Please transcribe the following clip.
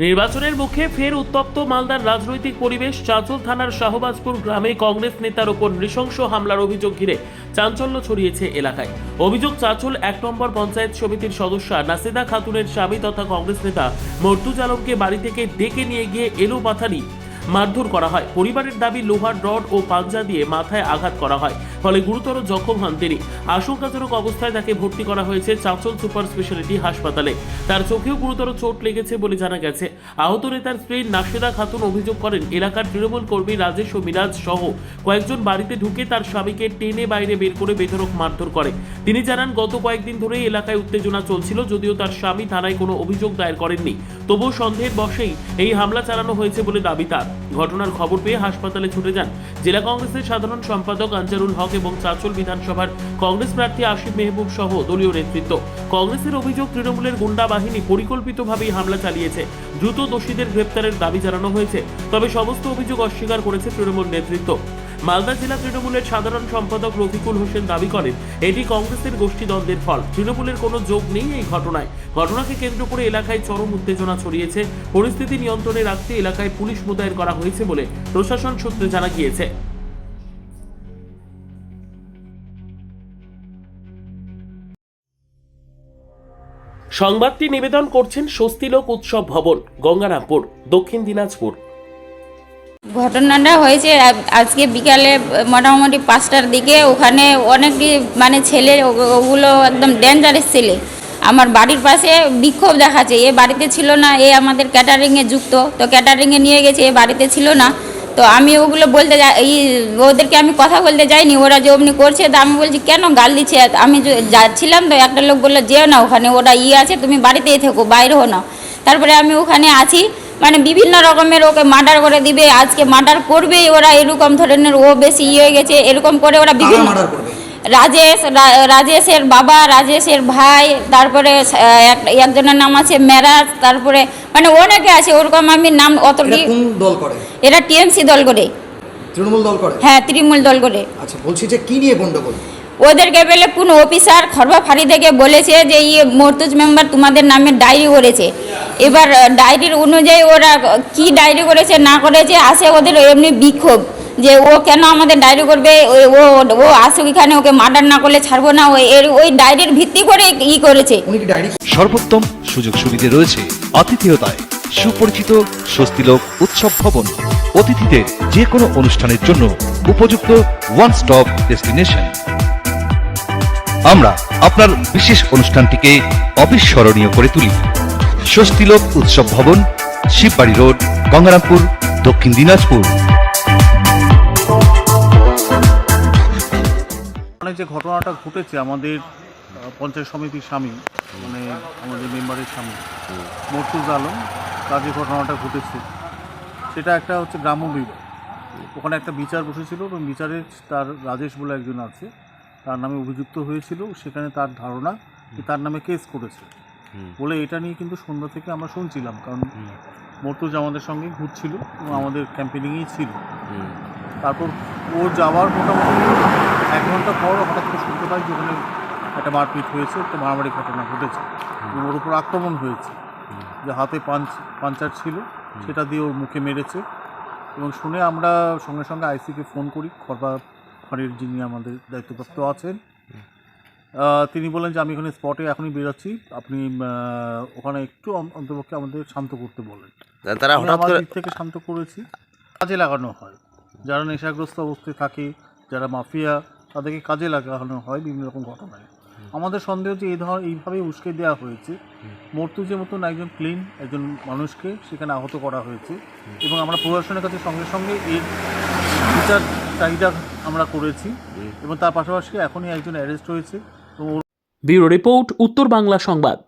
নির্বাচনের মুখে ফের উত্তপ্ত মালদার রাজনৈতিক পরিবেশ। চাঁচল থানার শাহবাজপুর গ্রামে কংগ্রেস নেতার উপর নৃশংস হামলার অভিযোগ ঘিরে চাঞ্চল্য ছড়িয়েছে এলাকায়। অভিযোগ, চাঁচল 1 নম্বর পঞ্চায়েত সমিতির সদস্যা নাসিদা খাতুনের স্বামী তথা কংগ্রেস নেতা মর্তুজ আলমকে বাড়ি থেকে ডেকে নিয়ে গিয়ে এলোপাথারি মারধর করা হয়। পরিবারের দাবি, লোহার রড ও পাঞ্জা দিয়ে মাথায় আঘাত করা হয়, ফলে গুরুতর জখম হন তিনি। আশঙ্কাজনক অবস্থায় তাকে ভর্তি করা হয়েছে চাঁচল সুপার স্পেশালিটি হাসপাতালে। তার চোখেও গুরুতর চোট লেগেছে বলে জানা গেছে। আহত নেতার স্ত্রী নাসিদা খাতুন অভিযোগ করেন, এলাকার তৃণমূল কর্মী রাজেশ ও মিরাজ সহ কয়েকজন বাড়িতে ঢুকে তার স্বামীকে টেনে বাইরে বের করে বেধড়ক মারধর করে। তিনি জানান, গত কয়েকদিন ধরে এলাকায় উত্তেজনা চলছিল। যদিও তার স্বামী থানায় কোনো অভিযোগ দায়ের করেননি, তবুও সন্দেহের বশেই এই হামলা চালানো হয়েছে বলে দাবি তার। ঘটনার খবর পেয়ে হাসপাতালে ছুটে যান জেলা কংগ্রেসের সাধারণ সম্পাদক আনসারুল হক এবং চাঁচল বিধানসভার কংগ্রেস প্রার্থী আসিফ মেহবুব সহ দলীয় নেতৃত্ব। কংগ্রেসের অভিযোগ, তৃণমূলের গুন্ডা বাহিনী পরিকল্পিতভাবেই হামলা চালিয়েছে। দ্রুত দোষীদের গ্রেপ্তারের দাবি জানানো হয়েছে, তবে সমস্ত অভিযোগ অস্বীকার করেছে তৃণমূল নেতৃত্ব। মালদা জেলা তৃণমূলের সাধারণ সম্পাদক রফিকুল হোসেন দাবি করেন, এটি কংগ্রেসের গোষ্ঠীদ্বন্দ্বের ফল। তৃণমূলের কোনো যোগ নেই এই ঘটনায়। ঘটনাকে কেন্দ্র করে এলাকায় চরম উত্তেজনা ছড়িয়েছে। পরিস্থিতি নিয়ন্ত্রণে রাখতে এলাকায় পুলিশ মোতায়েন করা হয়েছে বলে প্রশাসন সূত্রে জানা গিয়েছে। সংবাদটি নিবেদন করছেন স্বস্তিলোক উৎসব ভবন, গঙ্গারামপুর, দক্ষিণ দিনাজপুর। ঘটনাটা হয়েছে আজকে বিকালে মোটামুটি 5টার দিকে। ওখানে অনেক ছেলে, ওগুলো একদম ডেঞ্জারাস ছেলে আমার বাড়ির পাশে বিক্ষোভ দেখাচ্ছে। এ বাড়িতে ছিল না, এ আমাদের ক্যাটারিংয়ে যুক্ত, তো ক্যাটারিংয়ে নিয়ে গেছে, এ বাড়িতে ছিল না। তো আমি ওগুলো বলতে ওদেরকে আমি কথা বলতে যাইনি, ওরা যে অমনি করছে। তো আমি বলছি কেন গাল দিচ্ছে। আমি যাচ্ছিলাম, তো একটা লোক বললো যেও না, ওখানে ওরা আছে, তুমি বাড়িতেই থেকো, বাইরে হো না। তারপরে আমি ওখানে আছি, বিভিন্ন রকমের ওকে মার্ডার করে দিবে, আজকে মার্ডার করবেই ওরা, এরকম ধরনের ও বেশি হয়ে গেছে। এরকম করে ওরা বিভিন্ন রাজেশের বাবা, রাজেশের ভাই, তারপরে একজনের নাম আছে মেরাজ, তারপরে অনেকে আছে ওরকম। আমি নাম অত দল করে, এরা টিএমসি দল করে, তৃণমূল দল করে। হ্যাঁ, তৃণমূল দল করে। আচ্ছা, বলছি যে কি নিয়ে গন্ডগোল? ওদেরকে বলে কোন অফিসার খরবা ফাঁড়ি থেকে বলেছে যে মর্তুজ মেম্বার তোমাদের নামে ডায়েরি করেছে। এবার ডায়েরির অনুযায়ী ওরা কি ডায়েরি করেছে না করেছে, আসে ওদের এমনি বিক্ষোভ যে ও কেন আমাদের ডায়েরি করবে, ও আসুক এখানে, ওকে মার্ডার না করলে ছাড়বো না। ওই ডায়েরির ভিত্তি করে করেছে। সর্বোত্তম সুযোগ সুবিধে রয়েছে আতিথেয়তায়। সুপরিচিত স্বস্তিলোক উৎসব ভবন, অতিথিদের যে কোনো অনুষ্ঠানের জন্য উপযুক্ত ওয়ান স্টপ ডেস্টিনেশন। আমরা আপনার বিশেষ অনুষ্ঠানটিকে অবিস্মরণীয় করে তুলি। স্বস্তিলোক উৎসব ভবন, শিববাড়ি রোড, গঙ্গারামপুর, দক্ষিণ দিনাজপুর। যে ঘটনাটা ঘটেছে আমাদের পঞ্চায়েত সমিতির স্বামী, আমাদের মেম্বারের স্বামী মর্তুজ আলম, তার যে ঘটনাটা ঘটেছে সেটা একটা হচ্ছে গ্রাম্য বিভাগ। ওখানে একটা বিচার বসেছিল এবং বিচারে তার রাজেশ বলে একজন আছে, তার নামে অভিযুক্ত হয়েছিল। সেখানে তার ধারণা যে তার নামে কেস করেছে বলে এটা নিয়ে কিন্তু সন্ধ্যা থেকে আমরা শুনছিলাম, কারণ মর্তুজ আমাদের সঙ্গে ঘুরছিল এবং আমাদের ক্যাম্পেনিংয়েই ছিল। তারপর ওর যাওয়ার মোটামুটি 1 ঘন্টা পর হঠাৎ করে শুনতে পাই যে ওখানে একটা মারপিট হয়েছে, একটা মারামারি ঘটনা ঘটেছে এবং ওর উপর আক্রমণ হয়েছে, যে হাতে পাঞ্চার ছিল সেটা দিয়ে ওর মুখে মেরেছে। এবং শুনে আমরা সঙ্গে সঙ্গে আইসিকে ফোন করি, খরবা ফাঁড়ির যিনি আমাদের দায়িত্বপ্রাপ্ত আছেন, তিনি বলেন যে আমি এখানে স্পটে এখনই বেরোচ্ছি, আপনি ওখানে একটু অন্তপক্ষে আমাদের শান্ত করতে বলেন। তারা আমাদের দিক থেকে শান্ত করেছি। কাজে লাগানো হয় যারা নেশাগ্রস্ত অবস্থায় থাকে, যারা মাফিয়া, তাদেরকে কাজে লাগানো হয় বিভিন্ন রকম ঘটনায়। আমাদের সন্দেহ যে এইভাবে উস্কে দেওয়া হয়েছে, মর্তুজের মতন একজন ক্লিন একজন মানুষকে সেখানে আহত করা হয়েছে। এবং আমরা প্রশাসনের কাছে সঙ্গে সঙ্গে এর বিচার চাহিদা আমরা করেছি এবং তার পাশাপাশি এখনই একজন অ্যারেস্ট হয়েছে। ব্যুরো রিপোর্ট, উত্তর বাংলা সংবাদ।